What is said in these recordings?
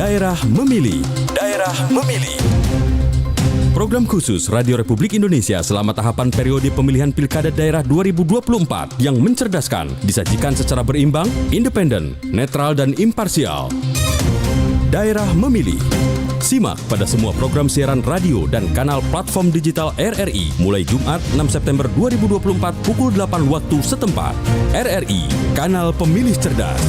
Daerah Memilih. Daerah Memilih. Program khusus Radio Republik Indonesia selama tahapan periode pemilihan Pilkada Daerah 2024 yang mencerdaskan, disajikan secara berimbang, independen, netral dan imparsial. Daerah Memilih. Simak pada semua program siaran radio dan kanal platform digital RRI mulai Jumat 6 September 2024 pukul 8 waktu setempat. RRI, Kanal Pemilih Cerdas.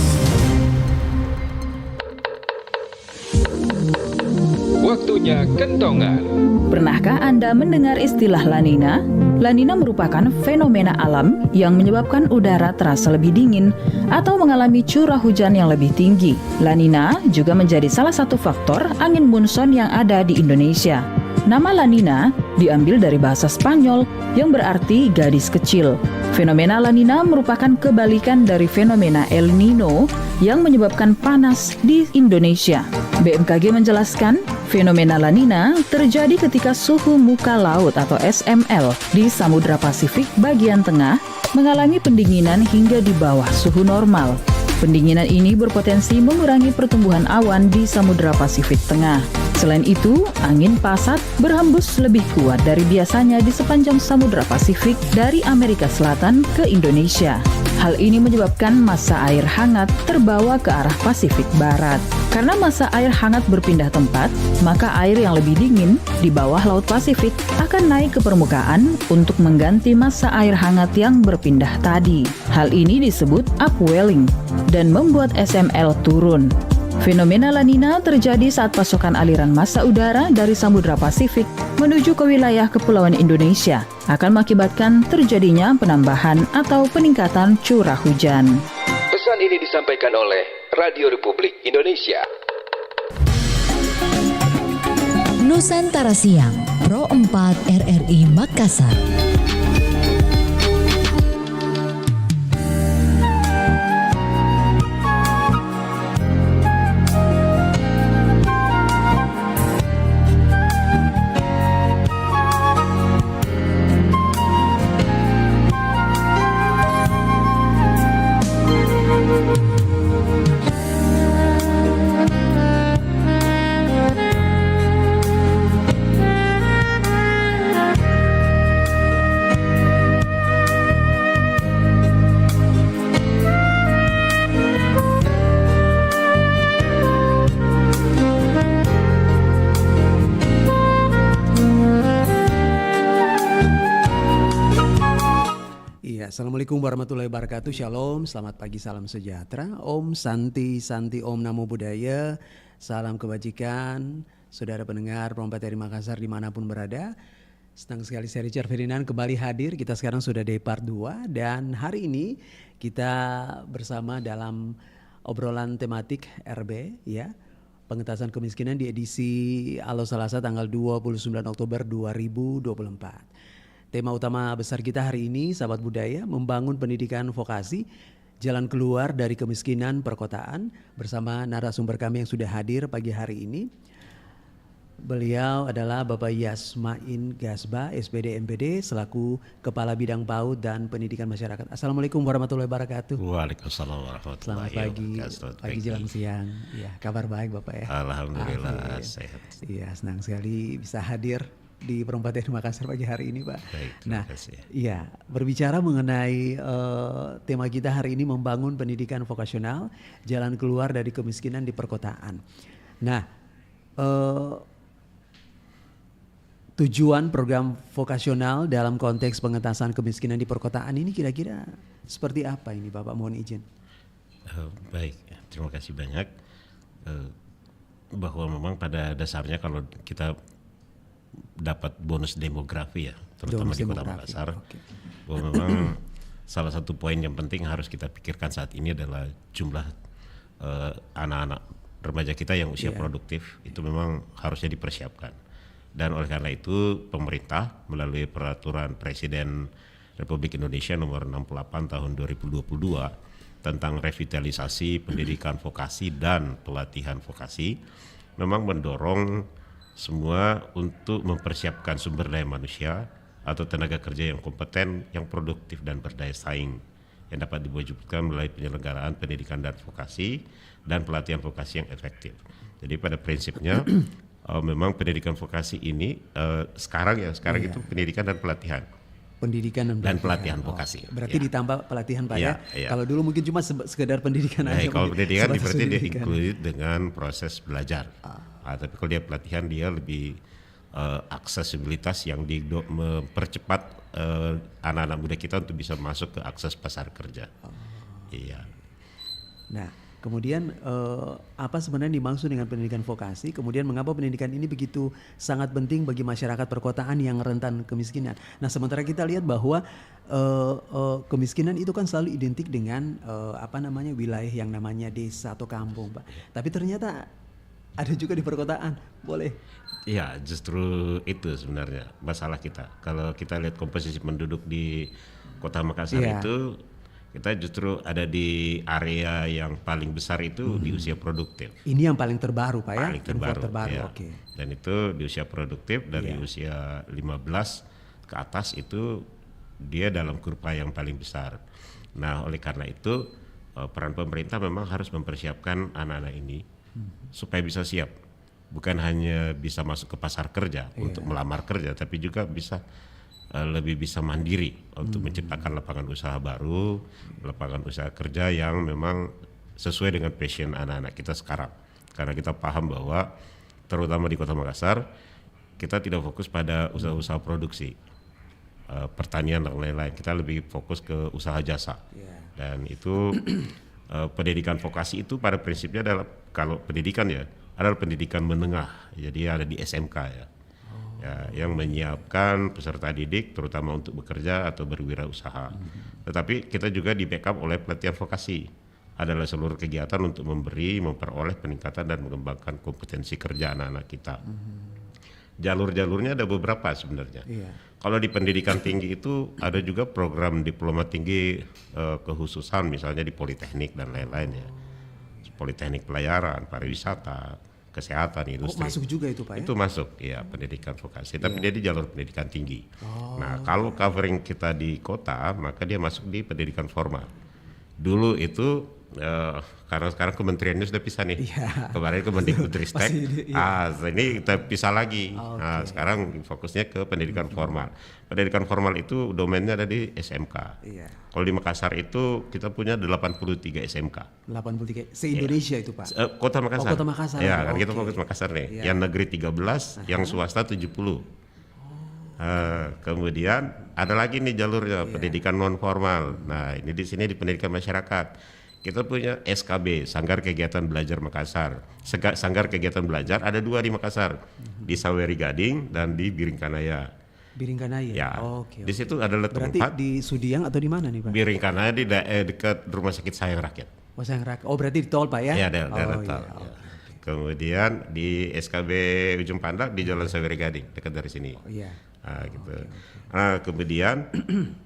Waktunya kentongan. Pernahkah Anda mendengar istilah La Nina? La Nina merupakan fenomena alam yang menyebabkan udara terasa lebih dingin atau mengalami curah hujan yang lebih tinggi. La Nina juga menjadi salah satu faktor angin monsun yang ada di Indonesia. Nama La Nina diambil dari bahasa Spanyol yang berarti gadis kecil. Fenomena La Nina merupakan kebalikan dari fenomena El Nino yang menyebabkan panas di Indonesia. BMKG menjelaskan, fenomena La Nina terjadi ketika suhu muka laut atau SML di Samudra Pasifik bagian tengah mengalami pendinginan hingga di bawah suhu normal. Pendinginan ini berpotensi mengurangi pertumbuhan awan di Samudra Pasifik Tengah. Selain itu, angin pasat berhembus lebih kuat dari biasanya di sepanjang Samudra Pasifik dari Amerika Selatan ke Indonesia. Hal ini menyebabkan massa air hangat terbawa ke arah Pasifik Barat. Karena massa air hangat berpindah tempat, maka air yang lebih dingin di bawah Laut Pasifik akan naik ke permukaan untuk mengganti massa air hangat yang berpindah tadi. Hal ini disebut upwelling dan membuat SML turun. Fenomena La Nina terjadi saat pasokan aliran massa udara dari Samudra Pasifik menuju ke wilayah kepulauan Indonesia akan mengakibatkan terjadinya penambahan atau peningkatan curah hujan. Pesan ini disampaikan oleh Radio Republik Indonesia. Nusantara Siang, Pro 4 RRI Makassar. Assalamualaikum warahmatullahi wabarakatuh. Shalom, selamat pagi, salam sejahtera. Om Santi, Santi Om Namo Buddhaya. Salam kebajikan. Saudara pendengar Pro 4 RRI Makassar dimanapun berada. Senang sekali saya Richard Ferdinand kembali hadir. Kita sekarang sudah di part 2 dan hari ini kita bersama dalam obrolan tematik RB ya. Pengentasan kemiskinan di edisi Halo Selasa tanggal 29 Oktober 2024. Tema utama besar kita hari ini, sahabat budaya, membangun pendidikan vokasi, jalan keluar dari kemiskinan perkotaan, bersama narasumber kami yang sudah hadir pagi hari ini. Beliau adalah Bapak Yasmain Gasba, SPD MPD, selaku Kepala Bidang PAUD dan Pendidikan Masyarakat. Assalamualaikum warahmatullahi wabarakatuh. Waalaikumsalam warahmatullahi wabarakatuh. Selamat pagi jelang siang. Ya, kabar baik Bapak ya. Alhamdulillah sehat. Iya, senang sekali bisa hadir di Pro 4 RRI Makassar pagi hari ini, Pak. Baik, nah, kasih. Iya, berbicara mengenai tema kita hari ini, membangun pendidikan vokasional, jalan keluar dari kemiskinan di perkotaan. Nah, tujuan program vokasional dalam konteks pengentasan kemiskinan di perkotaan ini kira-kira seperti apa ini, Bapak? Mohon izin. Baik, terima kasih banyak. Bahwa memang pada dasarnya kalau kita dapat bonus demografi ya, terutama di Kota Makassar, bahwa memang salah satu poin yang penting harus kita pikirkan saat ini adalah jumlah anak-anak remaja kita yang usia produktif itu memang harusnya dipersiapkan. Dan oleh karena itu pemerintah melalui peraturan Presiden Republik Indonesia nomor 68 tahun 2022 tentang revitalisasi pendidikan vokasi dan pelatihan vokasi memang mendorong semua untuk mempersiapkan sumber daya manusia atau tenaga kerja yang kompeten, yang produktif dan berdaya saing yang dapat diwujudkan melalui penyelenggaraan pendidikan dan vokasi dan pelatihan vokasi yang efektif. Jadi pada prinsipnya memang pendidikan vokasi ini sekarang itu pendidikan dan pelatihan. Pendidikan dan pelatihan vokasi. Berarti ditambah pelatihan Pak ya? Iya. Kalau dulu mungkin cuma sekedar pendidikan aja. Kalau pendidikan sebatas berarti dia pendidikan. include dengan proses belajar. Tapi kalau dia pelatihan dia lebih aksesibilitas yang mempercepat anak-anak muda kita untuk bisa masuk ke akses pasar kerja. Iya. Nah, kemudian apa sebenarnya dimaksud dengan pendidikan vokasi? Kemudian mengapa pendidikan ini begitu sangat penting bagi masyarakat perkotaan yang rentan kemiskinan? Nah, sementara kita lihat bahwa kemiskinan itu kan selalu identik dengan wilayah yang namanya desa atau kampung, Pak. Tapi ternyata ada juga di perkotaan, boleh? Iya, justru itu sebenarnya masalah kita. Kalau kita lihat komposisi penduduk di Kota Makassar itu, kita justru ada di area yang paling besar itu di usia produktif. Ini yang paling terbaru Pak ya? Paling terbaru, ya. Oke. Dan itu di usia produktif dari usia 15 ke atas itu dia dalam kurva yang paling besar. Nah, oleh karena itu peran pemerintah memang harus mempersiapkan anak-anak ini supaya bisa siap. Bukan hanya bisa masuk ke pasar kerja untuk melamar kerja, tapi juga bisa lebih bisa mandiri untuk menciptakan lapangan usaha baru, lapangan usaha kerja yang memang sesuai dengan passion anak-anak kita sekarang. Karena kita paham bahwa terutama di Kota Makassar kita tidak fokus pada usaha-usaha produksi, pertanian dan lain-lain. Kita lebih fokus ke usaha jasa. Dan itu pendidikan vokasi itu pada prinsipnya adalah kalau pendidikan ya adalah pendidikan menengah. Jadi ada di SMK ya. Yang menyiapkan peserta didik terutama untuk bekerja atau berwirausaha. Tetapi kita juga di backup oleh pelatihan vokasi. Adalah seluruh kegiatan untuk memperoleh peningkatan dan mengembangkan kompetensi kerja anak-anak kita. Jalur-jalurnya ada beberapa sebenarnya. Kalau di pendidikan tinggi itu ada juga program diploma tinggi kekhususan misalnya di politeknik dan lain-lain ya. Politeknik pelayaran, pariwisata, kesehatan, industri. Masuk juga itu Pak ya? Itu masuk ya pendidikan vokasi, tapi dia di jalur pendidikan tinggi. Nah, kalau covering kita di kota, maka dia masuk di pendidikan formal. Dulu itu karena sekarang kementeriannya sudah pisah nih. Kemarin Kemendikbudristek, ini kita pisah lagi. Nah, sekarang fokusnya ke pendidikan formal. Pendidikan formal itu domainnya ada di SMK. Kalau di Makassar itu kita punya 83 SMK. 83 se-Indonesia itu Pak? Kota Makassar. Kota Makassar. Ya, kan kita fokus Makassar nih. Yang negeri 13, yang swasta 70. Kemudian ada lagi nih jalurnya pendidikan non formal. Nah, ini di sini di pendidikan masyarakat. Kita punya SKB, Sanggar Kegiatan Belajar Makassar. Sanggar Kegiatan Belajar ada 2 di Makassar, di Saweri Gading dan di Biringkanaya. Biringkanaya. Ya, di situ adalah berarti tempat. di Sudiang atau di mana nih Pak? Biringkanaya di dekat Rumah Sakit Sayang Rakyat. Oh, berarti di tol Pak ya? Iya, daerah tol. Kemudian di SKB Ujung Pandak di Jalan Saweri Gading, dekat dari sini. Gitu. Nah, kemudian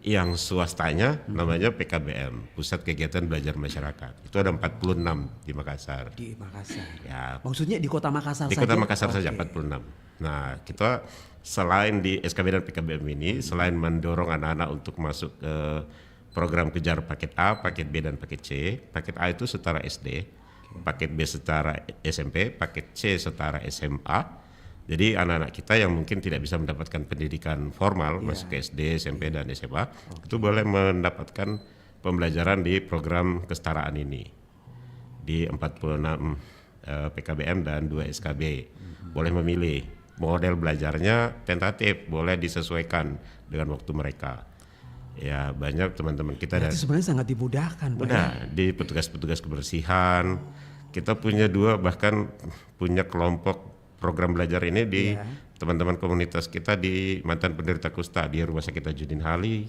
yang swastanya namanya PKBM, Pusat Kegiatan Belajar Masyarakat. Itu ada 46 di Makassar. Di Makassar. Ya. Maksudnya di Kota Makassar saja? Di Kota Makassar saja 46. Nah, kita selain di SKB dan PKBM ini, selain mendorong anak-anak untuk masuk ke program kejar paket A, paket B dan paket C. Paket A itu setara SD, paket B setara SMP, paket C setara SMA. Jadi anak-anak kita yang mungkin tidak bisa mendapatkan pendidikan formal masuk ke SD, SMP dan SMA itu boleh mendapatkan pembelajaran di program kesetaraan ini di 46 PKBM dan 2 SKB. Boleh memilih model belajarnya tentatif, boleh disesuaikan dengan waktu mereka. Ya, banyak teman-teman kita itu sebenarnya sangat dimudahkan Pak. Mudah di petugas-petugas kebersihan. Kita punya 2 bahkan punya kelompok program belajar ini di teman-teman komunitas kita di mantan penderita kusta di Rumah Sakit Tajudin Hali,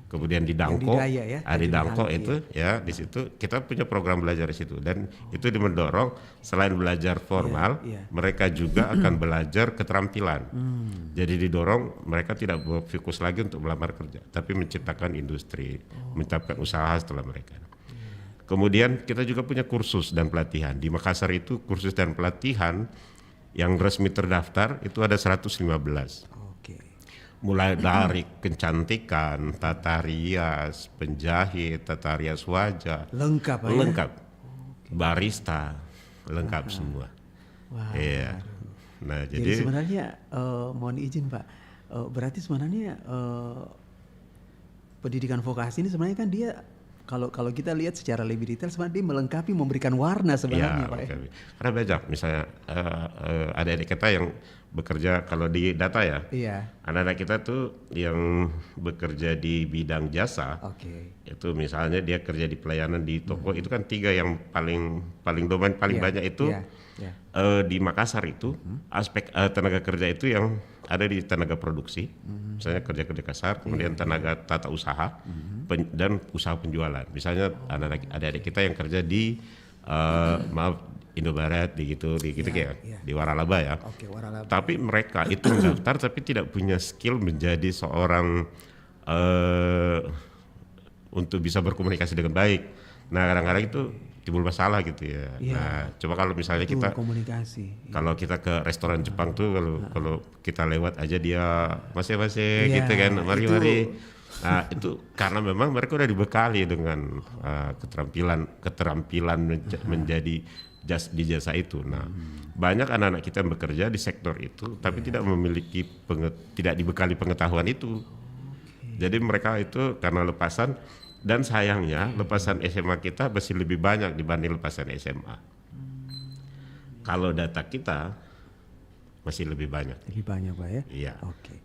kemudian di Dangko, di Dangko itu ya di situ kita punya program belajar di situ dan itu mendorong selain belajar formal, mereka juga akan belajar keterampilan. Jadi didorong mereka tidak fokus lagi untuk melamar kerja, tapi menciptakan industri, menciptakan usaha setelah mereka. Kemudian kita juga punya kursus dan pelatihan di Makassar itu kursus dan pelatihan yang resmi terdaftar itu ada 115. Mulai dari kecantikan, tata rias, penjahit, tata rias wajah. Lengkap. barista, lengkap semua. Wah. Iya. Nah, Jadi sebenarnya mohon izin Pak, berarti sebenarnya pendidikan vokasi ini sebenarnya kan dia kalau kita lihat secara lebih detail sebenarnya dia melengkapi, memberikan warna sebenarnya Pak. Okay. Karena banyak misalnya adik-adik kita yang bekerja kalau di data ya, anak-anak kita tuh yang bekerja di bidang jasa, itu misalnya dia kerja di pelayanan di toko, itu kan 3 yang paling domain paling banyak itu di Makassar itu aspek tenaga kerja itu yang ada di tenaga produksi, misalnya kerja kasar, kemudian tenaga tata usaha dan usaha penjualan. Misalnya adik-adik kita yang kerja di Indomaret di Waralaba ya. Waralaba. Tapi mereka itu mendaftar tapi tidak punya skill menjadi seorang untuk bisa berkomunikasi dengan baik. Nah, kadang-kadang itu timbul masalah gitu ya. Nah, coba kalau misalnya kita komunikasi. Kalau kita ke restoran Jepang tuh kalau kita lewat aja dia masih gitu kan, mari. Nah, itu karena memang mereka udah dibekali dengan keterampilan menjadi di jasa itu. Nah, banyak anak-anak kita yang bekerja di sektor itu tapi tidak memiliki tidak dibekali pengetahuan itu. Jadi mereka itu karena lepasan, dan sayangnya lepasan SMA kita masih lebih banyak dibanding lepasan SMA. Kalau data kita masih lebih banyak. Lebih banyak Pak ya? Iya.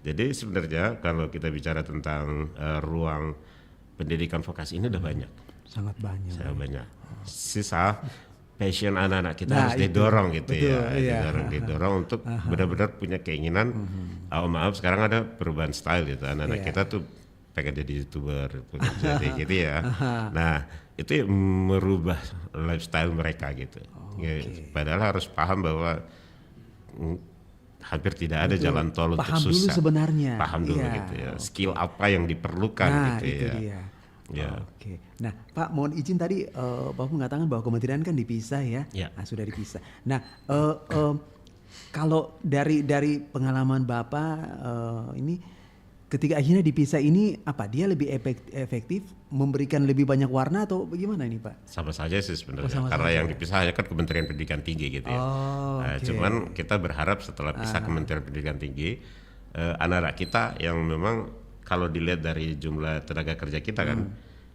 Jadi sebenarnya kalau kita bicara tentang ruang pendidikan vokasi ini udah banyak. Sangat banyak. Sisa passion anak-anak kita harus didorong gitu. Didorong untuk benar-benar punya keinginan. Maaf sekarang ada perubahan style gitu. Anak-anak kita tuh pengen jadi YouTuber, pengen jadi gitu ya. Nah, itu merubah lifestyle mereka gitu. Padahal harus paham bahwa hampir tidak ada jalan tol untuk paham susah. Dulu sebenarnya. Paham dulu gitu ya. Skill apa yang diperlukan gitu itu ya. Dia. Nah, Pak, mohon izin tadi Bapak mengatakan bahwa kementerian kan dipisah ya. Nah, sudah dipisah. Nah, kalau dari pengalaman Bapak ini ketika akhirnya dipisah ini apa? Dia lebih efektif memberikan lebih banyak warna atau bagaimana ini Pak? Sama saja sih sebenarnya. Karena yang dipisah hanya kan Kementerian Pendidikan Tinggi gitu ya. Cuman kita berharap setelah pisah Kementerian Pendidikan Tinggi, anak-anak kita yang memang kalau dilihat dari jumlah tenaga kerja kita kan,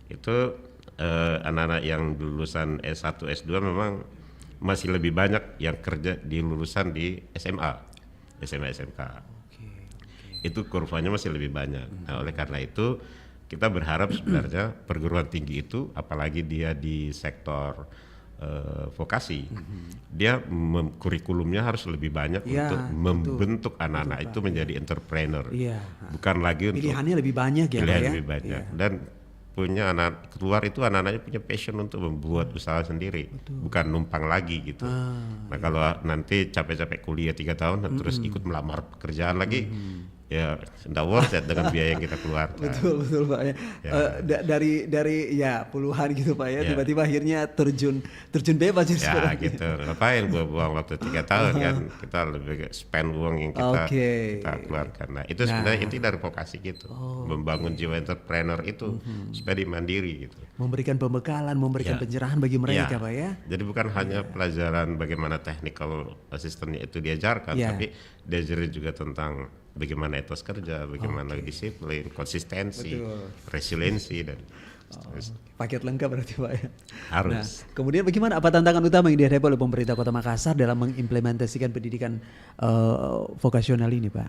itu anak-anak yang lulusan S1, S2 memang masih lebih banyak yang kerja di lulusan di SMA, SMK. Itu kurvanya masih lebih banyak. Nah, oleh karena itu kita berharap sebenarnya perguruan tinggi itu, apalagi dia di sektor vokasi, dia kurikulumnya harus lebih banyak untuk membentuk anak-anak itu menjadi entrepreneur. Bukan lagi untuk pilihannya lebih banyak ya, pilihan lebih banyak. Dan punya anak keluar itu anak-anaknya punya passion untuk membuat usaha sendiri, bukan numpang lagi gitu. Nah, kalau nanti capek-capek kuliah 3 tahun terus ikut melamar pekerjaan lagi, ya tidak worth it dengan biaya yang kita keluarkan. Betul Pak ya. Dari ya puluhan gitu Pak ya, tiba-tiba akhirnya terjun bebas ya gitu. Ngapain gua buang waktu 3 tahun kan, kita lebih spend uang yang kita keluarkan. Nah, itu sebenarnya inti dari vokasi gitu, membangun jiwa entrepreneur itu supaya mandiri gitu. Memberikan pembekalan, memberikan pencerahan bagi mereka Pak ya. Jadi bukan hanya pelajaran bagaimana technical assistantnya itu diajarkan, tapi diajarin juga tentang bagaimana etos kerja, bagaimana disiplin, konsistensi, resiliensi dan paket lengkap berarti Pak ya. Harus. Nah, kemudian bagaimana, apa tantangan utama yang dihadapi oleh pemerintah Kota Makassar dalam mengimplementasikan pendidikan vokasional ini Pak?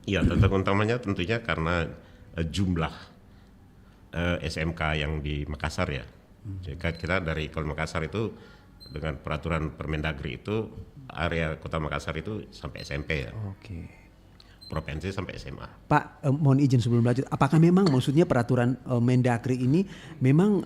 Iya, tantangan utamanya tentunya karena jumlah SMK yang di Makassar ya. Jadi kita dari Kota Makassar itu dengan peraturan Permendagri itu area Kota Makassar itu sampai SMP ya. Provinsi sampai SMA. Pak, mohon izin sebelum lanjut, apakah memang maksudnya peraturan Mendagri ini memang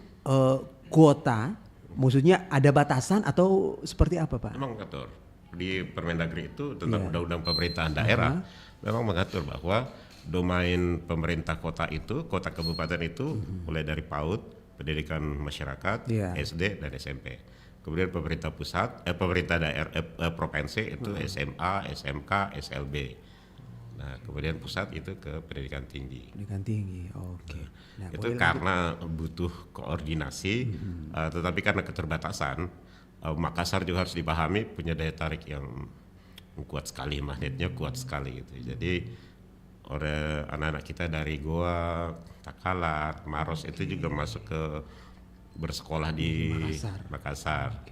kuota, maksudnya ada batasan atau seperti apa Pak? Memang mengatur di Permendagri itu tentang undang-undang pemerintahan daerah, memang mengatur bahwa domain pemerintah kota itu, kota kabupaten itu mulai dari PAUD, pendidikan masyarakat, SD dan SMP. Kemudian pemerintah pusat, pemerintah daerah, provinsi itu SMA, SMK, SLB. Nah, kemudian pusat itu ke pendidikan tinggi. Pendidikan tinggi, Nah, itu karena butuh koordinasi, tetapi karena keterbatasan, Makassar juga harus dipahami punya daya tarik yang kuat sekali, magnetnya kuat sekali gitu. Jadi oleh anak-anak kita dari Goa, Takalar, Maros itu juga masuk ke bersekolah di Makassar.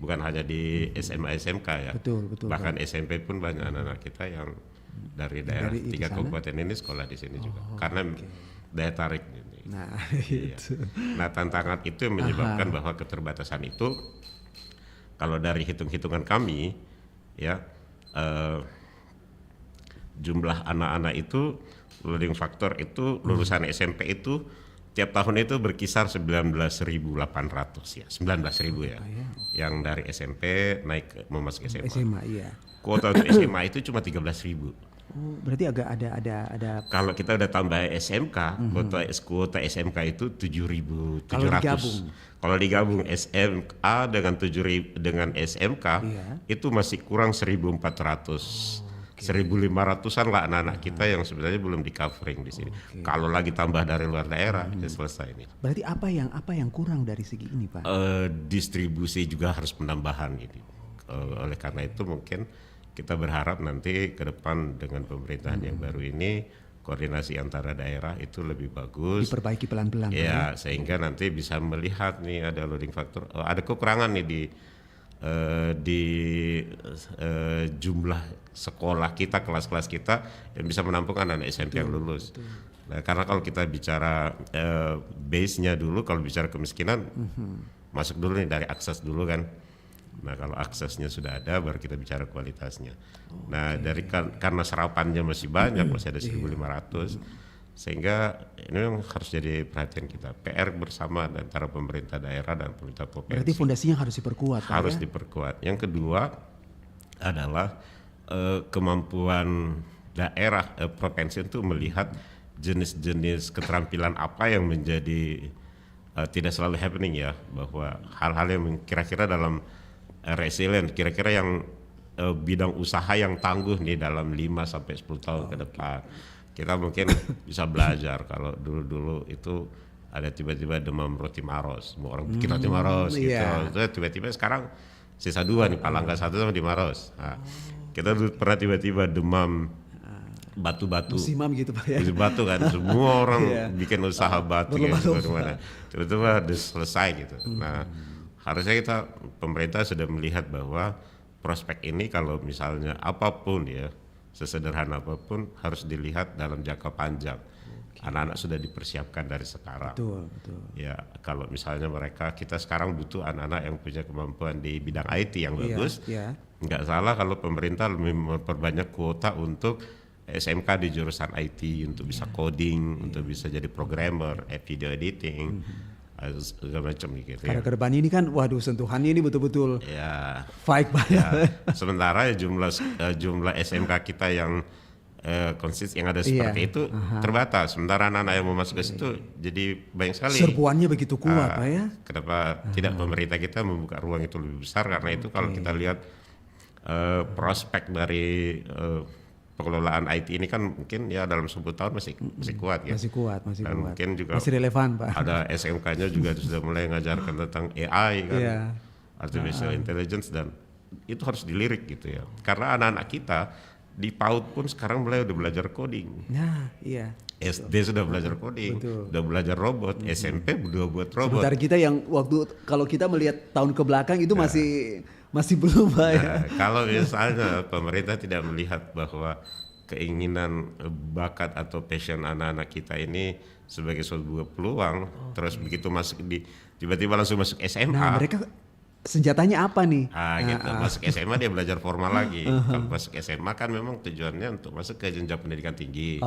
Bukan hanya di SMA SMK ya. Betul, Bahkan SMP pun banyak anak-anak kita yang dari daerah Dari 3 kabupaten ini sekolah di sini juga. Karena daya tarik ini. Nah, Iya. Nah, tantangan itu yang menyebabkan bahwa keterbatasan itu kalau dari hitung-hitungan kami ya jumlah anak-anak itu loading factor itu lulusan SMP itu tiap tahun itu berkisar 19.800 ya, 19.000 ya. Yang dari SMP naik ke memasuki SMA. SMA iya. Kuota untuk SMA itu cuma 13.000. Oh, berarti agak ada Kalau kita udah tambah SMK, kuota SMK itu 7.700. Kalau digabung SMA dengan 7.000 dengan SMK, itu masih kurang 1.400. 1.500-an lah anak-anak kita yang sebenarnya belum di covering di sini. Kalau lagi tambah dari luar daerah, ya selesai ini. Berarti apa yang kurang dari segi ini, Pak? Distribusi juga harus penambahan ini. Oleh karena itu mungkin kita berharap nanti ke depan dengan pemerintahan yang baru ini koordinasi antara daerah itu lebih bagus. Diperbaiki pelan-pelan. Ya, sehingga nanti bisa melihat nih ada loading factor, ada kekurangan nih di jumlah sekolah kita, kelas-kelas kita yang bisa menampung anak SMP yang lulus. Nah, karena kalau kita bicara base-nya dulu, kalau bicara kemiskinan, masuk dulu nih dari akses dulu kan. Nah, kalau aksesnya sudah ada, baru kita bicara kualitasnya. Nah, dari karena serapannya masih banyak, masih ada 1.500, sehingga ini memang harus jadi perhatian kita. PR bersama antara pemerintah daerah dan pemerintah provinsi. Berarti fondasinya harus diperkuat. Harus diperkuat. Yang kedua adalah kemampuan daerah provinsi untuk melihat jenis-jenis keterampilan apa yang menjadi tidak selalu happening ya, bahwa hal-hal yang kira-kira dalam resilient, kira-kira yang bidang usaha yang tangguh nih dalam 5-10 tahun ke depan. Kita mungkin bisa belajar. Kalau dulu-dulu itu ada tiba-tiba demam roti Maros, semua orang bikin roti Maros gitu. Terus tiba-tiba sekarang sisa 2 nih, Palangga 1 sama di Maros. Nah, kita dulu pernah tiba-tiba demam batu-batu. Musimam gitu Pak ya. Batu kan, semua orang bikin usaha batu gitu mana. Tiba-tiba udah selesai gitu. Nah, harusnya kita pemerintah sudah melihat bahwa prospek ini kalau misalnya apapun ya, sesederhana apapun harus dilihat dalam jangka panjang. Anak-anak sudah dipersiapkan dari sekarang. Betul. Ya, kalau misalnya kita sekarang butuh anak-anak yang punya kemampuan di bidang IT yang bagus. Nggak salah kalau pemerintah lebih memperbanyak kuota untuk SMK di jurusan IT untuk bisa coding, untuk bisa jadi programmer, video editing, segala macam gitu. Karena ke depan ini kan, waduh sentuhannya ini betul-betul baik banget. Ya. Sementara jumlah SMK kita yang yang ada seperti itu terbatas. Sementara anak-anak yang mau masuk ke situ jadi banyak sekali. Serbuannya begitu kuat Pak ya. Kenapa tidak pemerintah kita membuka ruang itu lebih besar? Karena itu kalau kita lihat prospek dari pengelolaan IT ini kan mungkin ya dalam 10 tahun masih kuat ya. Masih kuat. Mungkin juga masih relevan Pak. Ada SMK-nya juga sudah mulai mengajarkan tentang AI kan, artificial intelligence, dan itu harus dilirik gitu ya. Karena anak-anak kita di PAUD pun sekarang mulai udah belajar coding. Nah, iya. SD sudah belajar coding, sudah belajar robot, SMP udah buat robot. Sementara kita yang waktu kalau kita melihat tahun ke belakang itu masih belum Pak ya. Kalau misalnya pemerintah tidak melihat bahwa keinginan, bakat atau passion anak-anak kita ini sebagai sebuah peluang, terus begitu masuk tiba-tiba langsung masuk SMA. Nah, mereka senjatanya apa nih? Gitu. Masuk SMA dia belajar formal lagi. Kalau masuk SMA kan memang tujuannya untuk masuk ke jenjang pendidikan tinggi.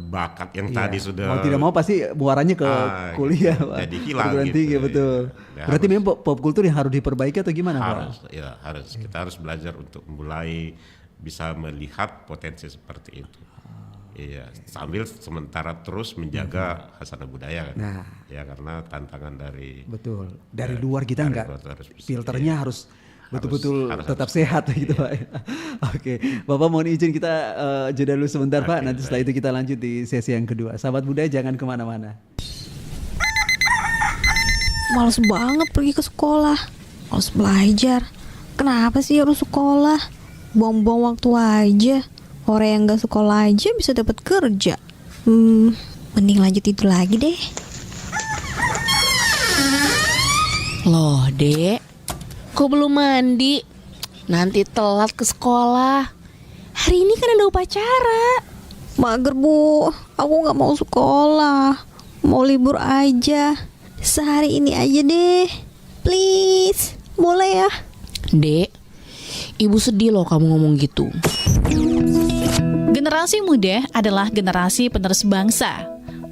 Bakat yang tadi sudah mau tidak mau pasti muaranya ke kuliah gitu. Jadi hilang gitu. Tinggi, betul. Ya, berarti memang pop kultur yang harus diperbaiki atau gimana harus, Pak? Harus. Kita harus belajar untuk mulai bisa melihat potensi seperti itu. Iya, sambil sementara terus menjaga khasanah budaya kan. Nah, ya karena tantangan dari luar kita enggak filternya harus betul-betul tetap sehat gitu Pak. Oke, Bapak mohon izin kita jeda dulu sebentar Pak. Nanti setelah itu kita lanjut di sesi yang kedua. Sahabat budaya jangan kemana-mana. Males banget pergi ke sekolah. Males belajar. Kenapa sih harus sekolah? Buang-buang waktu aja. Orang yang gak sekolah aja bisa dapat kerja. Mending lanjut itu lagi deh. Loh, Dek. Kok belum mandi? Nanti telat ke sekolah. Hari ini kan ada upacara. Mager, Bu. Aku gak mau sekolah. Mau libur aja. Sehari ini aja deh. Please. Boleh ya? Dek, Ibu sedih loh kamu ngomong gitu. Generasi muda adalah generasi penerus bangsa.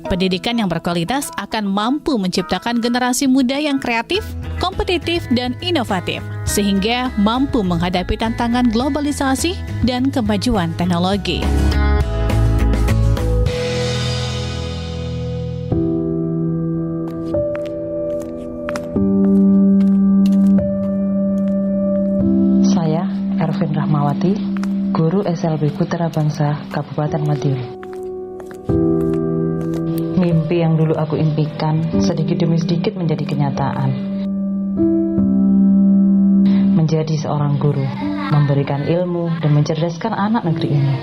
Pendidikan yang berkualitas akan mampu menciptakan generasi muda yang kreatif, kompetitif, dan inovatif, sehingga mampu menghadapi tantangan globalisasi dan kemajuan teknologi. Saya, Ervin Rahmawati, Guru SLB Putra Bangsa Kabupaten Madiun. Mimpi yang dulu aku impikan sedikit demi sedikit menjadi kenyataan. Menjadi seorang guru, memberikan ilmu dan mencerdaskan anak negeri ini.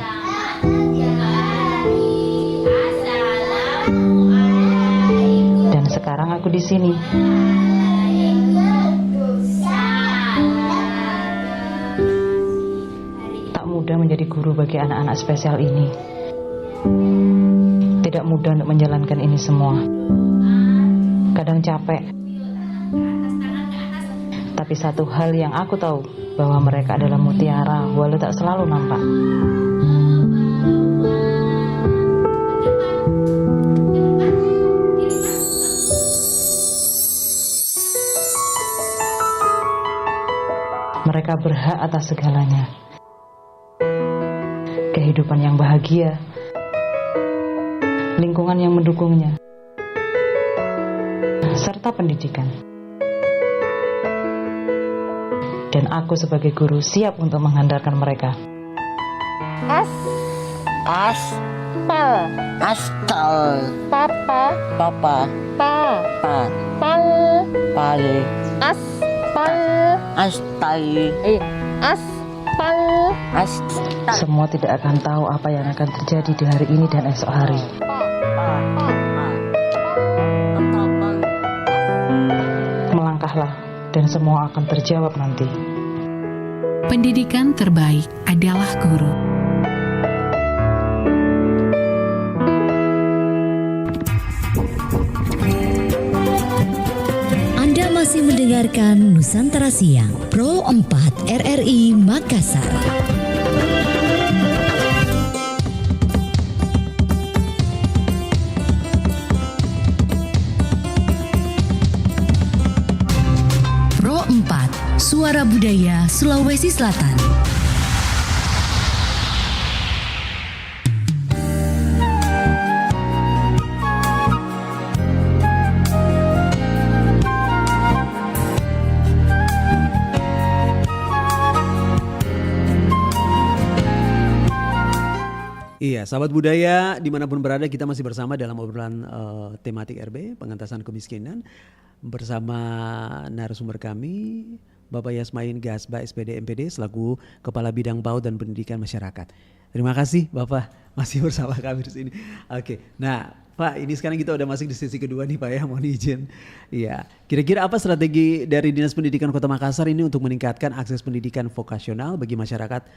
Dan sekarang aku di sini. Tak mudah menjadi guru bagi anak-anak spesial ini. Tidak mudah untuk menjalankan ini semua. Kadang capek. Tapi satu hal yang aku tahu, bahwa mereka adalah mutiara walau tak selalu nampak. Mereka berhak atas segalanya. Kehidupan yang bahagia, lingkungan yang mendukungnya, serta pendidikan. Dan aku sebagai guru siap untuk menghantarkan mereka. Aspal, papa, pal, aspal. Semua tidak akan tahu apa yang akan terjadi di hari ini dan esok hari. Melangkahlah dan semua akan terjawab nanti. Pendidikan terbaik adalah guru. Anda masih mendengarkan Nusantara Siang, Pro 4 RRI Makassar. Pro 4, Suara Budaya Sulawesi Selatan. Iya, sahabat budaya dimanapun berada, kita masih bersama dalam obrolan tematik RB, pengentasan kemiskinan, bersama narasumber kami, Bapak Yasmain Gasba SPD MPD selaku Kepala Bidang PAUD dan Pendidikan Masyarakat. Terima kasih Bapak masih bersama kami di sini. Oke, nah Pak, ini sekarang kita udah masuk di sesi kedua nih Pak ya, mohon izin. Iya, kira-kira apa strategi dari Dinas Pendidikan Kota Makassar ini untuk meningkatkan akses pendidikan vokasional bagi masyarakat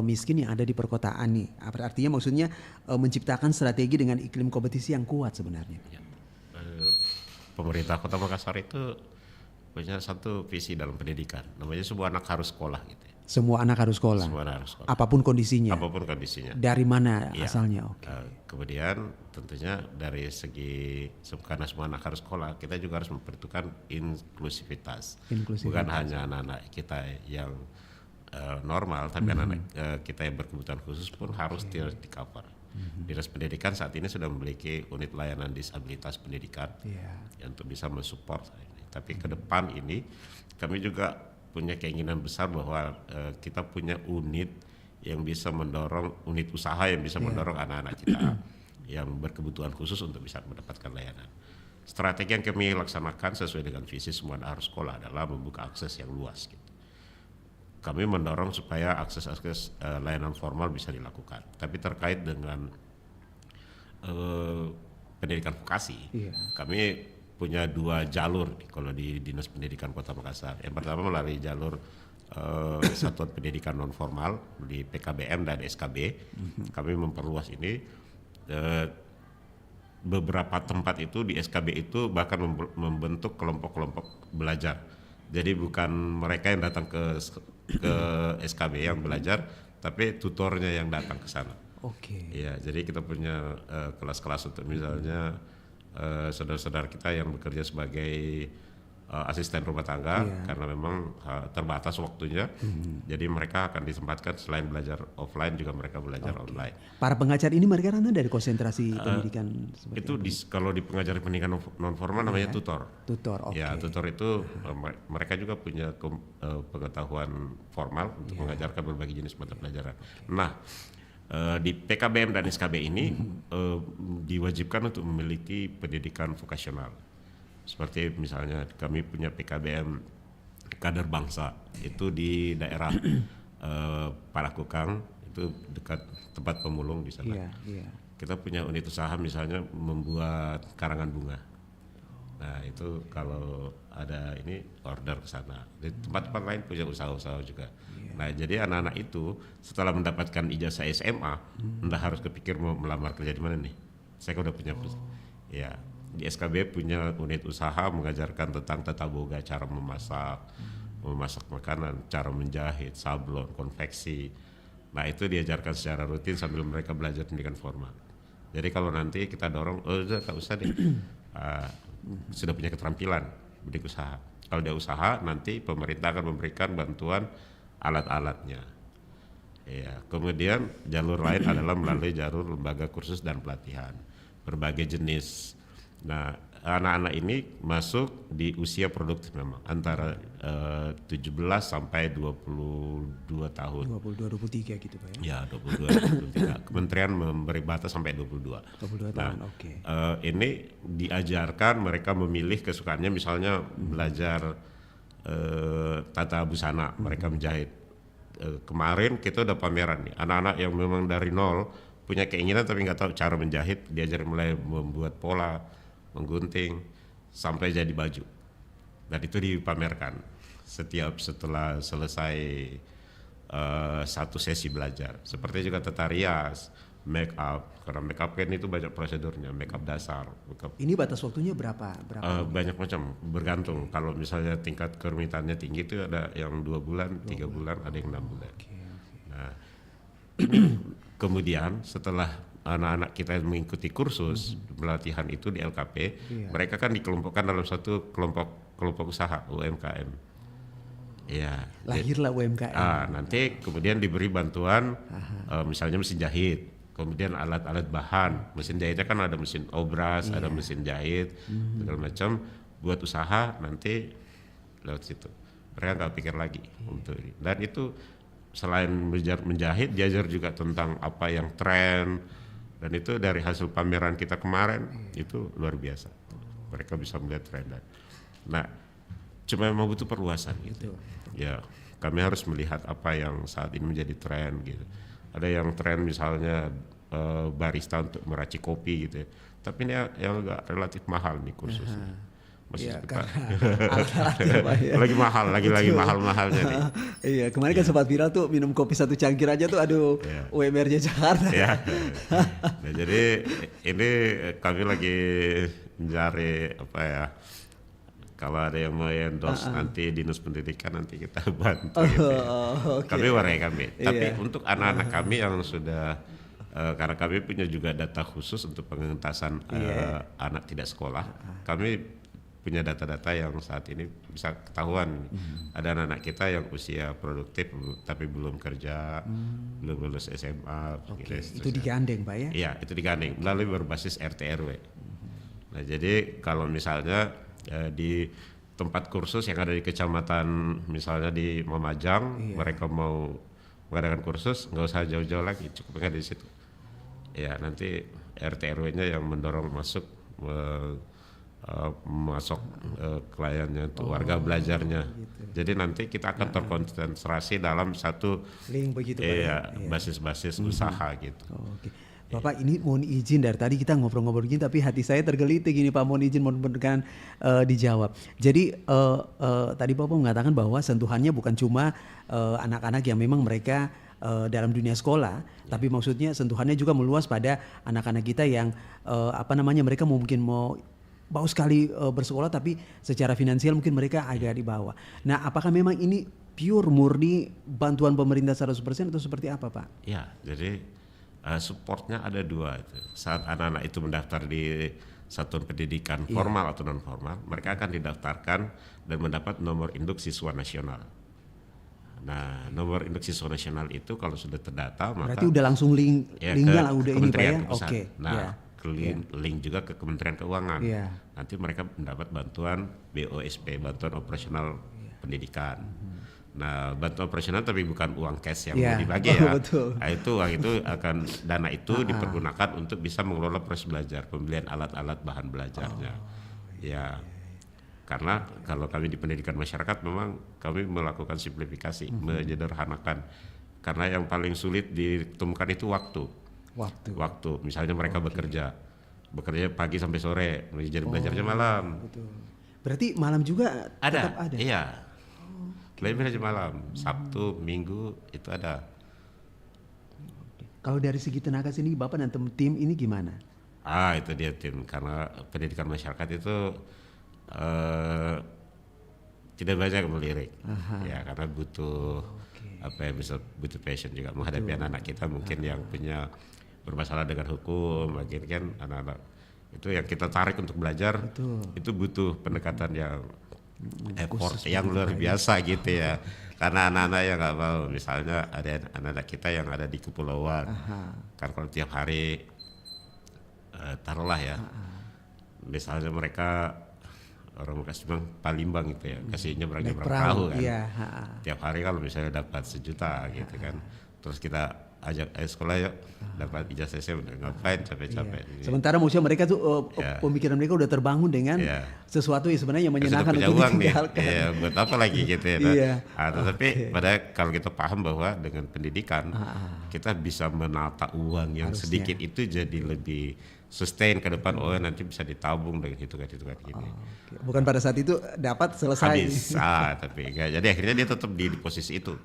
miskin yang ada di perkotaan nih? Artinya maksudnya menciptakan strategi dengan iklim kompetisi yang kuat sebenarnya. Ya. Pemerintah Kota Makassar itu punya satu visi dalam pendidikan, namanya semua anak harus sekolah gitu. Semua anak harus sekolah. Semua anak harus sekolah. Apapun kondisinya. Apapun kondisinya. Dari mana ya. asalnya? Okay. Kemudian tentunya dari segi karena semua anak harus sekolah, kita juga harus memperhitungkan inklusivitas. Bukan hanya anak-anak kita yang normal, tapi anak-anak kita yang berkebutuhan khusus pun harus di cover. Dinas Pendidikan saat ini sudah memiliki unit layanan disabilitas pendidikan yang untuk bisa mensupport ini. Tapi ke depan ini kami juga punya keinginan besar bahwa kita punya unit yang bisa mendorong, unit usaha yang bisa mendorong anak-anak kita yang berkebutuhan khusus untuk bisa mendapatkan layanan. Strategi yang kami laksanakan sesuai dengan visi semua anak harus sekolah adalah membuka akses yang luas. Gitu. Kami mendorong supaya akses layanan formal bisa dilakukan. Tapi terkait dengan pendidikan vokasi, kami punya 2 jalur kalau di Dinas Pendidikan Kota Makassar. Yang pertama melalui jalur Satuan Pendidikan Non Formal di PKBM dan SKB. Kami memperluas ini. Beberapa tempat itu di SKB itu bahkan membentuk kelompok-kelompok belajar. Jadi bukan mereka yang datang ke SKB yang belajar, tapi tutornya yang datang ke sana. Oke. Ya, jadi kita punya kelas-kelas untuk misalnya saudara-saudara kita yang bekerja sebagai asisten rumah tangga karena memang terbatas waktunya. Jadi mereka akan ditempatkan selain belajar offline juga mereka belajar online. Para pengajar ini mereka dari konsentrasi pendidikan itu kalau di pengajar pendidikan non formal namanya tutor. Tutor, oke. Ya, tutor itu mereka juga punya pengetahuan formal untuk mengajarkan berbagai jenis mata pelajaran. Nah, di PKBM dan SKB ini diwajibkan untuk memiliki pendidikan vokasional. Seperti misalnya kami punya PKBM kader bangsa itu di daerah Parakukang, itu dekat tempat pemulung di sana. Kita punya unit usaha misalnya membuat karangan bunga. Nah itu kalau ada ini order ke sana. Di tempat-tempat lain punya usaha-usaha juga. Nah jadi anak-anak itu setelah mendapatkan ijazah SMA, Anda harus kepikir mau melamar kerja di mana nih. Saya udah punya ya. Di SKB punya unit usaha mengajarkan tentang tata boga, cara memasak makanan, cara menjahit, sablon, konveksi. Nah itu diajarkan secara rutin sambil mereka belajar pendidikan formal. Jadi kalau nanti kita dorong, udah gak usah deh, sudah punya keterampilan bidik usaha. Kalau dia usaha, nanti pemerintah akan memberikan bantuan alat-alatnya. Ya, kemudian jalur lain adalah melalui jalur lembaga kursus dan pelatihan berbagai jenis. Nah, anak-anak ini masuk di usia produktif memang antara 17 sampai 22 tahun. 22-23 gitu Pak ya? Ya, 22-23. Kementerian memberi batas sampai 22. 22 tahun, oke. Ini diajarkan mereka memilih kesukaannya, misalnya belajar tata busana, mereka menjahit. Kemarin kita udah pameran nih, anak-anak yang memang dari nol punya keinginan tapi nggak tahu cara menjahit, diajar mulai membuat pola, menggunting sampai jadi baju, dan itu dipamerkan setelah selesai satu sesi belajar. Seperti juga tata rias, make up, karena make up kan itu banyak prosedurnya, make up dasar. Ini batas waktunya berapa? Banyak macam, bergantung. Kalau misalnya tingkat kerumitannya tinggi itu ada yang 2 bulan, 3 bulan, ada yang 6 bulan. Nah, kemudian setelah anak-anak kita mengikuti kursus pelatihan itu di LKP, mereka kan dikelompokkan dalam satu kelompok usaha UMKM. Ya, lahirlah UMKM. Nanti kemudian diberi bantuan, misalnya mesin jahit, kemudian alat-alat bahan. Mesin jahitnya kan ada mesin obras, ada mesin jahit, segala macam. Buat usaha nanti lewat situ. Mereka nggak pikir lagi untuk ini. Dan itu selain menjahit, diajar juga tentang apa yang tren. Dan itu dari hasil pameran kita kemarin itu luar biasa. Mereka bisa melihat tren. Nah, cuma memang butuh perluasan gitu. Ya, kami harus melihat apa yang saat ini menjadi tren gitu. Ada yang tren misalnya barista untuk meracik kopi gitu ya. Tapi ini yang agak relatif mahal nih kursusnya. Masih lagi mahal, lagi mahal-mahalnya nih. Iya, kemarin kan sempat viral tuh minum kopi 1 cangkir aja tuh, aduh, UMR-nya Jakarta. Ya. Nah, jadi ini kami lagi mencari apa ya? Kalau ada yang mau endorse nanti Dinas Pendidikan nanti kita bantu. Gitu ya. Kami warai kami. Tapi untuk anak-anak kami yang sudah karena kami punya juga data khusus untuk pengentasan anak tidak sekolah. Kami punya data-data yang saat ini bisa ketahuan ada anak-anak kita yang usia produktif tapi belum kerja, belum lulus SMA. Itu digandeng Pak ya? Iya, itu digandeng melalui berbasis RT RW. Nah jadi kalau misalnya di tempat kursus yang ada di kecamatan misalnya di Mamajang, mereka mau mengadakan kursus nggak usah jauh-jauh lagi, cukup ada di situ. Ya nanti RT RW-nya yang mendorong masuk masuk kliennya itu warga belajarnya. Gitu. Jadi nanti kita akan terkonsentrasi dalam satu link begitu basis-basis usaha gitu. Oke. Bapak ini mohon izin, dari tadi kita ngobrol-ngobrol gini tapi hati saya tergelitik gini Pak, mohon izin mohon dijawab. Jadi tadi Bapak mengatakan bahwa sentuhannya bukan cuma anak-anak yang memang mereka dalam dunia sekolah, tapi maksudnya sentuhannya juga meluas pada anak-anak kita yang mereka mungkin mau sekali bersekolah tapi secara finansial mungkin mereka agak di bawah. Nah, apakah memang ini pure murni bantuan pemerintah 100% atau seperti apa Pak? Ya, jadi supportnya ada 2 itu. Saat anak-anak itu mendaftar di satuan pendidikan formal atau non formal, mereka akan didaftarkan dan mendapat nomor induk siswa nasional. Nah, nomor induk siswa nasional itu kalau sudah terdata maka berarti udah langsung linknya lah udah ini Pak ya. Oke. Nah, link juga ke Kementerian Keuangan. Nanti mereka mendapat bantuan BOSP, bantuan operasional pendidikan. Nah, bantuan operasional tapi bukan uang cash yang mau dibagi ya. Nah, dana itu dipergunakan untuk bisa mengelola proses belajar, pembelian alat-alat bahan belajarnya. Karena kalau kami di pendidikan masyarakat memang kami melakukan simplifikasi, menyederhanakan. Karena yang paling sulit ditemukan itu waktu. Misalnya mereka bekerja pagi sampai sore, jadi belajarnya malam. Betul. Berarti malam juga tetap ada? Iya. Lebih aja malam, Sabtu, Minggu itu ada. Kalau dari segi tenaga sini Bapak dan tim ini gimana? Itu dia tim, karena pendidikan masyarakat itu tidak banyak melirik. Ya, karena butuh butuh passion juga menghadapi anak-anak kita mungkin yang punya bermasalah dengan hukum, lagi kan anak-anak itu yang kita tarik untuk belajar. Itu butuh pendekatan yang effort yang luar biasa gitu ya. Karena anak-anak yang nggak mau, misalnya ada anak-anak kita yang ada di kepulauan, kan kalau tiap hari taruhlah ya, misalnya mereka orang Bekasi bilang Palembang gitu ya, kasihnya berangkat perahu kan, tiap hari kalau misalnya dapat 1 juta gitu kan, terus kita ajak sekolah yuk dapat ijazah saya udah ngapain capek-capek. Sementara maksudnya mereka tuh pemikiran mereka udah terbangun dengan sesuatu yang sebenarnya menyenangkan untuk ditinggalkan. Iya, buat apa lagi gitu ya. Tetapi pada kalau kita paham bahwa dengan pendidikan kita bisa menata uang yang sedikit itu jadi lebih sustain ke depan. Nanti bisa ditabung dengan hitungan-hitungan gini. Bukan pada saat itu dapat selesai. Habis, tapi enggak. Jadi akhirnya dia tetap di posisi itu.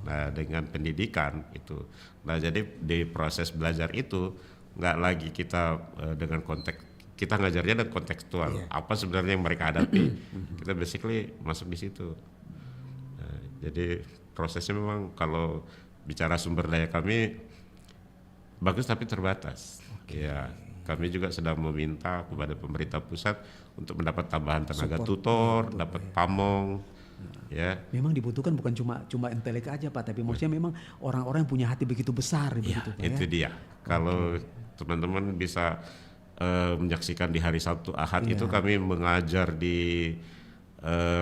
Nah, dengan pendidikan itu. Nah, jadi di proses belajar itu nggak lagi kita dengan konteks, kita ngajarnya dengan kontekstual. Apa sebenarnya yang mereka hadapi. Kita basically masuk di situ. Nah, jadi prosesnya memang kalau bicara sumber daya kami bagus tapi terbatas. Ya, kami juga sedang meminta kepada pemerintah pusat untuk mendapat tambahan tenaga tutor, dapat pamong. Ya. Memang dibutuhkan bukan cuma intelek aja Pak, tapi maksudnya memang orang-orang yang punya hati begitu besar begitu Pak. Itu dia. Kalau teman-teman bisa menyaksikan di hari Sabtu Ahad itu kami mengajar di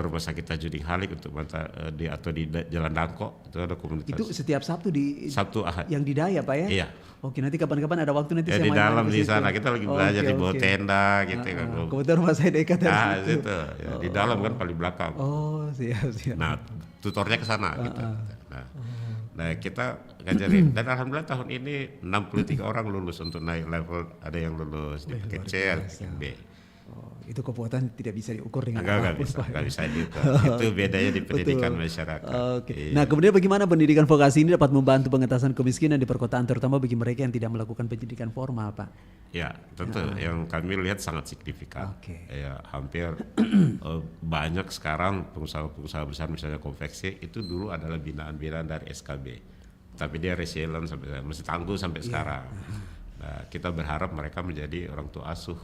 Rumah Sakit Tajudin Halik untuk atau di Jalan Dangkok itu ada komunitas. Itu setiap Sabtu di Sabtu Ahad. Yang di Daya Pak ya? Iya. Oke, nanti kapan-kapan ada waktu nanti saya di dalam di sana kita lagi belajar di bawah tenda gitu kan. Kebetulan rumah saya dekat dari situ. Di dalam kan paling belakang. Siap. Nah, tutornya ke sana gitu. Nah, kita ngajarin dan alhamdulillah tahun ini 63 orang lulus untuk naik level, ada yang lulus di paket C, paket B. Itu kepuasan tidak bisa diukur dengan nggak bisa diukur. Itu bedanya di pendidikan masyarakat. Nah, kemudian bagaimana pendidikan vokasi ini dapat membantu pengentasan kemiskinan di perkotaan, terutama bagi mereka yang tidak melakukan pendidikan formal, Pak? Ya, tentu. Yang kami lihat sangat signifikan. Ya, hampir banyak sekarang pengusaha-pengusaha besar misalnya konveksi itu dulu adalah binaan-binaan dari SKB, tapi dia resilient sampai masih tangguh sampai sekarang. Nah, kita berharap mereka menjadi orang tua asuh.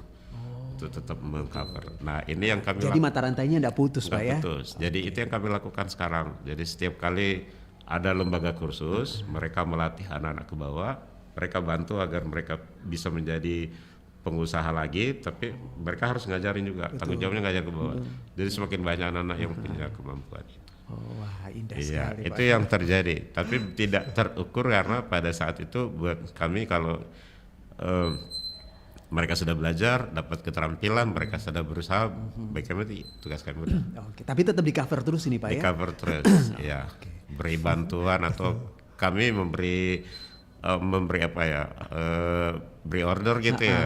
Itu tetap mengcover. Nah, ini yang kami jadi mata rantainya tidak putus Pak ya? Putus. Jadi itu yang kami lakukan sekarang. Jadi setiap kali ada lembaga kursus, mereka melatih anak-anak ke bawah, mereka bantu agar mereka bisa menjadi pengusaha lagi, tapi mereka harus ngajarin juga. Tanggung jawabnya ngajar ke bawah. Jadi semakin banyak anak-anak yang punya kemampuan itu. Wah, indah sekali itu Pak. Yang terjadi. Tapi tidak terukur karena pada saat itu buat kami kalau mereka sudah belajar, dapat keterampilan, mereka sudah berusaha, baik kami tugas kami udah. Oke, tapi tetap di cover terus ini Pak Di ya? cover terus, ya. Beri bantuan atau kami memberi apa ya, beri order gitu ya.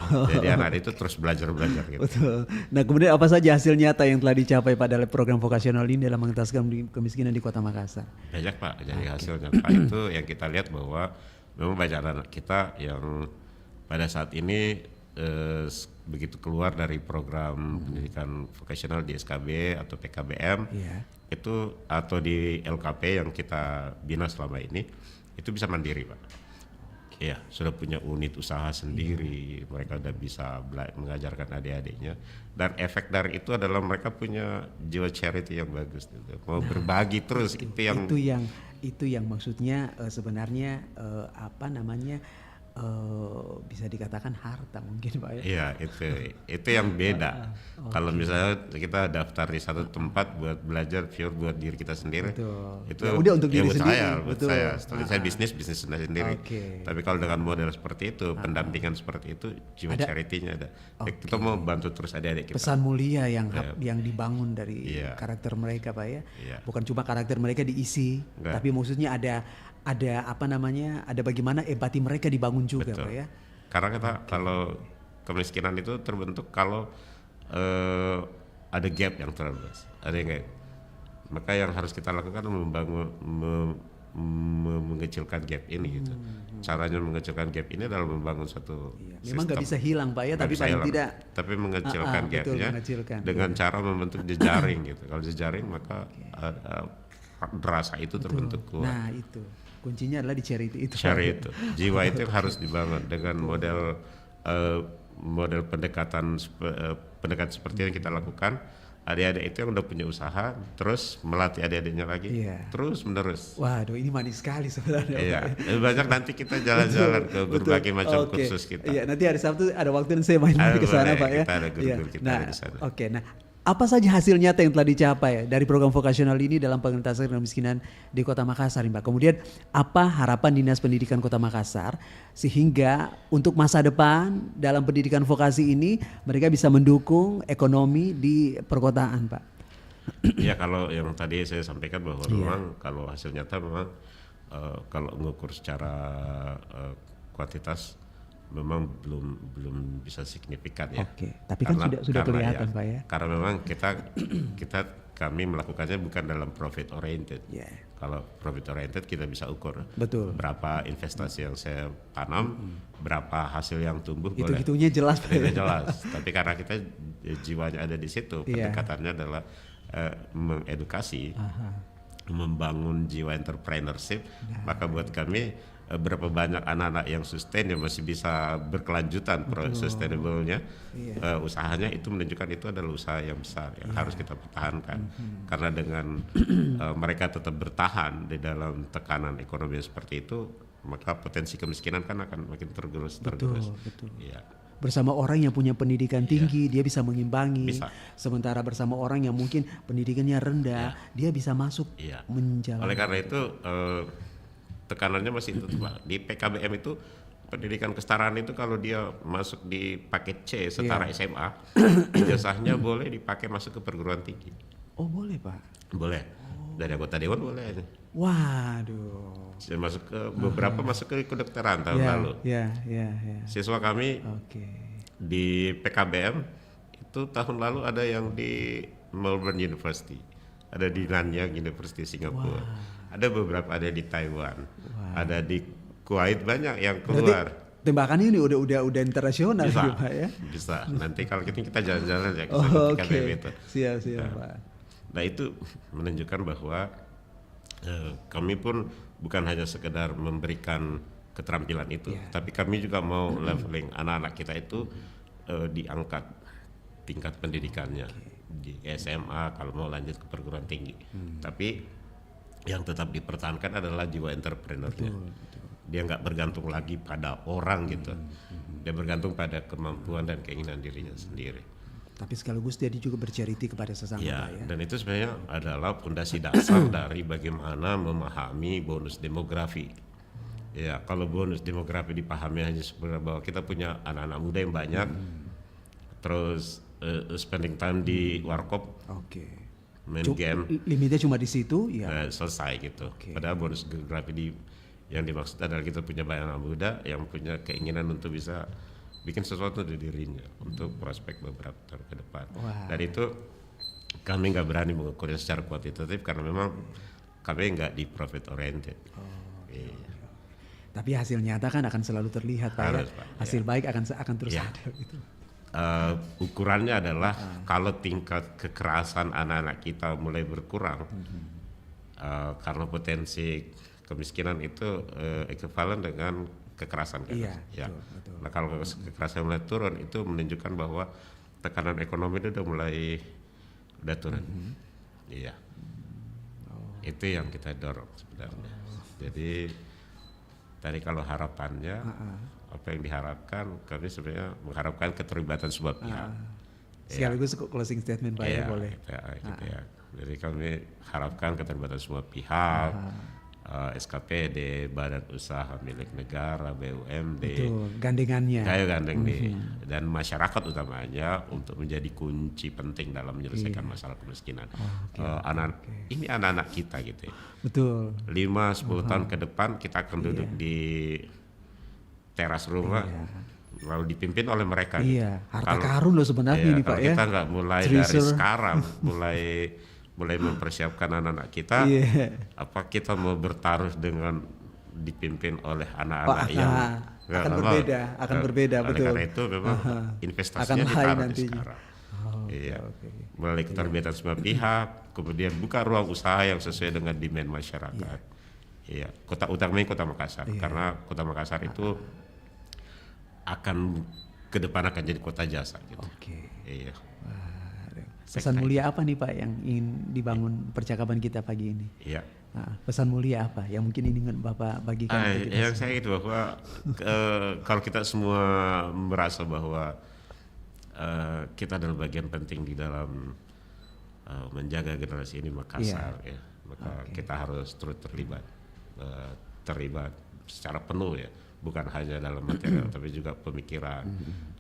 Jadi anak itu terus belajar gitu. Betul. Nah kemudian apa saja hasil nyata yang telah dicapai pada program vokasional ini dalam mengentaskan kemiskinan di Kota Makassar? Banyak Pak, jadi hasil nyata itu yang kita lihat bahwa memang banyak anak kita yang pada saat ini begitu keluar dari program pendidikan vokasional di SKB atau PKBM itu atau di LKP yang kita bina selama ini itu bisa mandiri Pak. Ya, sudah punya unit usaha sendiri, mereka udah bisa mengajarkan adik-adiknya, dan efek dari itu adalah mereka punya jiwa charity yang bagus, gitu. Mau berbagi terus itu yang maksudnya sebenarnya apa namanya bisa dikatakan harta mungkin Pak ya? Iya itu yang beda. Kalau misalnya kita daftar di satu tempat buat belajar pure buat diri kita sendiri, itu ya udah untuk diri buat sendiri. Setelah saya bisnis sendiri. Tapi kalau dengan model seperti itu, pendampingan seperti itu, jiwa charity-nya ada. Kita mau bantu terus adik-adik kita. Pesan mulia yang dibangun dari karakter mereka Pak ya. Bukan cuma karakter mereka diisi, tapi maksudnya ada apa namanya, ada bagaimana empati mereka dibangun juga Pak ya. Karena kita kalau kemiskinan itu terbentuk kalau ada gap yang terlalu besar, ada yang kayak, maka yang harus kita lakukan mengecilkan gap ini gitu. Caranya mengecilkan gap ini adalah membangun suatu memang nggak bisa hilang Pak ya, tapi paling tidak mengecilkan gapnya dengan cara membentuk jejaring gitu. Kalau jejaring maka rasa itu terbentuk kuat. Nah itu kuncinya adalah di charity itu. Charity itu, jiwa itu harus dibangun dengan model pendekatan seperti yang kita lakukan. Adik-adik itu yang udah punya usaha, terus melatih adik-adiknya lagi, terus menerus. Waduh, ini manis sekali sebenarnya. Iya, banyak nanti kita jalan-jalan ke berbagai macam kursus kita. Iya, nanti hari Sabtu ada waktu dan saya main ke sana Pak ya. Kita ada guru-guru kita di sana. Oke, nah apa saja hasil nyata yang telah dicapai dari program vokasional ini dalam pengentasan kemiskinan di Kota Makassar, Mbak? Kemudian apa harapan Dinas Pendidikan Kota Makassar sehingga untuk masa depan dalam pendidikan vokasi ini mereka bisa mendukung ekonomi di perkotaan, Pak? Ya kalau yang tadi saya sampaikan bahwa memang kalau hasil nyata memang kalau mengukur secara kuantitas memang belum bisa signifikan ya. Oke, tapi kan sudah kelihatan Pak ya. Karena memang kami melakukannya bukan dalam profit oriented. Kalau profit oriented kita bisa ukur. Betul. Berapa investasi yang saya tanam, berapa hasil yang tumbuh. Itu-itunya jelas. Jelas. Tapi karena kita jiwanya ada di situ, pendekatannya adalah mengedukasi, membangun jiwa entrepreneurship. Maka buat kami berapa banyak anak-anak yang sustain yang masih bisa berkelanjutan sustainable-nya usahanya, itu menunjukkan itu adalah usaha yang besar yang harus kita pertahankan. Karena dengan mereka tetap bertahan di dalam tekanan ekonomi seperti itu, maka potensi kemiskinan kan akan makin tergerus. Betul. Ya. Bersama orang yang punya pendidikan tinggi dia bisa mengimbangi, sementara bersama orang yang mungkin pendidikannya rendah dia bisa masuk menjalankan. Oleh karena itu tekanannya masih itu Pak. Di PKBM itu pendidikan kesetaraan itu kalau dia masuk di paket C setara SMA, ijazahnya boleh dipakai masuk ke perguruan tinggi. Oh boleh Pak? Boleh. Dari anggota dewan boleh. Waduh. Saya masuk ke beberapa masuk ke kedokteran tahun lalu. Siswa kami di PKBM itu tahun lalu ada yang di Melbourne University, ada di Nanyang University Singapura. Ada beberapa, ada di Taiwan, ada di Kuwait, banyak yang keluar. Berarti tembakannya ini udah internasional bisa, Pak ya? Bisa. Nanti kalau kita jalan-jalan ya ke KBM itu. Siap Pak. Nah itu menunjukkan bahwa kami pun bukan hanya sekedar memberikan keterampilan itu, tapi kami juga mau leveling anak-anak kita itu diangkat tingkat pendidikannya di SMA kalau mau lanjut ke perguruan tinggi. Tapi yang tetap dipertahankan adalah jiwa entrepreneurnya. Dia nggak bergantung lagi pada orang gitu. Dia bergantung pada kemampuan dan keinginan dirinya sendiri. Tapi sekaligus dia juga bercharity kepada sesama ya. Pak ya. Dan itu sebenarnya adalah fondasi dasar dari bagaimana memahami bonus demografi. Ya, kalau bonus demografi dipahami hanya sebenarnya bahwa kita punya anak-anak muda yang banyak, terus spending time di warkop, main game, limitnya cuma di situ, ya selesai gitu. Padahal bonus demografi yang dimaksud adalah kita punya banyak anak muda yang punya keinginan untuk bisa bikin sesuatu di dirinya untuk prospek beberapa tahun ke depan. Dan itu kami nggak berani mengukurnya secara kuantitatif karena memang kami nggak di profit oriented. Tapi hasil nyata kan akan selalu terlihat, Pak. Harus, ya? Pak, hasil baik akan terus ada gitu. Ukurannya adalah kalau tingkat kekerasan anak-anak kita mulai berkurang karena potensi kemiskinan itu ekuivalen dengan kekerasan kan. Betul. Nah, kalau kekerasan mulai turun itu menunjukkan bahwa tekanan ekonomi itu udah turun. Iya. Itu yang kita dorong sebenarnya. Jadi tadi kalau harapannya apa yang diharapkan, kami sebenarnya mengharapkan keterlibatan semua pihak. Sekaligus closing statement Pak ya boleh. Jadi kami harapkan keterlibatan semua pihak, SKPD, badan usaha milik negara, BUMD, gandengannya. Dan masyarakat utamanya untuk menjadi kunci penting dalam menyelesaikan masalah kemiskinan. Ini anak-anak kita gitu ya. Betul. 5-10 tahun ke depan kita akan duduk di teras rumah, lalu dipimpin oleh mereka. Harta karun loh sebenarnya ini Pak ya. Kita nggak mulai dari sekarang, mulai mempersiapkan anak-anak kita, apa kita mau bertaruh dengan dipimpin oleh anak-anak yang akan berbeda betul. Karena itu memang investasinya ditaruh di sekarang. Melalui keterlibatan semua pihak, kemudian buka ruang usaha yang sesuai dengan demand masyarakat. Kota utamanya Kota Makassar, karena Kota Makassar itu akan ke depan akan jadi kota jasa gitu. Pesan mulia apa nih Pak yang ingin dibangun percakapan kita pagi ini? Pesan mulia apa yang mungkin ingin Bapak bagikan? Yang saya itu bahwa kalau kita semua merasa bahwa kita adalah bagian penting di dalam menjaga generasi ini Makassar, maka kita harus terus terlibat secara penuh ya, bukan hanya dalam material tapi juga pemikiran,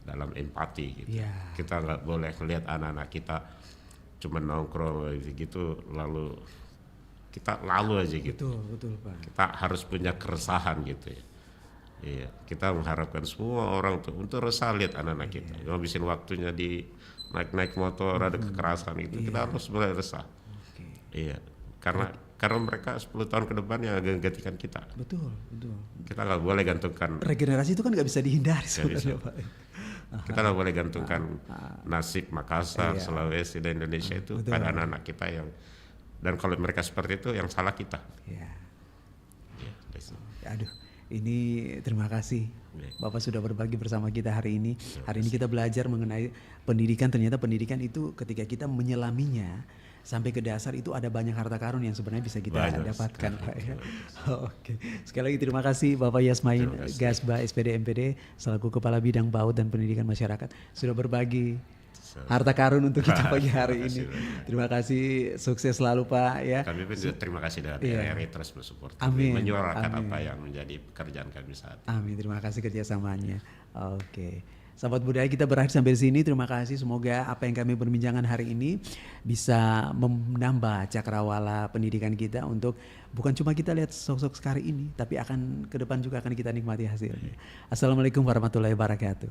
dalam empati gitu. Kita nggak boleh melihat anak-anak kita cuma nongkrong gitu lalu aja gitu. Betul Pak. Kita harus punya keresahan gitu ya. Kita mengharapkan semua orang untuk resah lihat anak-anak kita. Ngabisin waktunya di naik motor ada kekerasan itu, kita harus mulai resah. Karena mereka 10 tahun ke depan yang akan gantikan kita. Betul. Kita nggak boleh gantungkan. Regenerasi itu kan nggak bisa dihindari sebenarnya Pak. Kita nggak boleh gantungkan nasib Makassar, Sulawesi dan Indonesia itu pada anak-anak kita yang, dan kalau mereka seperti itu yang salah kita. Aduh, ini terima kasih Bapak sudah berbagi bersama kita hari ini. Hari ini kita belajar mengenai pendidikan. Ternyata pendidikan itu ketika kita menyelaminya sampai ke dasar itu ada banyak harta karun yang sebenarnya bisa kita dapatkan Pak ya. Sekali lagi terima kasih Bapak Yasmain Gasba SPD MPD selaku Kepala Bidang PAUD dan Pendidikan Masyarakat sudah berbagi harta karun untuk kita pagi hari ini. Terima kasih, sukses selalu Pak ya. Kami pun juga terima kasih dari RRI terus bersupport, menyuarakan apa yang menjadi pekerjaan kami saat ini. Amin, terima kasih kerjasamanya. Sahabat budaya, kita berakhir sampai di sini. Terima kasih. Semoga apa yang kami perbincangkan hari ini bisa menambah cakrawala pendidikan kita untuk bukan cuma kita lihat sosok sekali ini, tapi akan ke depan juga akan kita nikmati hasilnya. Assalamualaikum warahmatullahi wabarakatuh.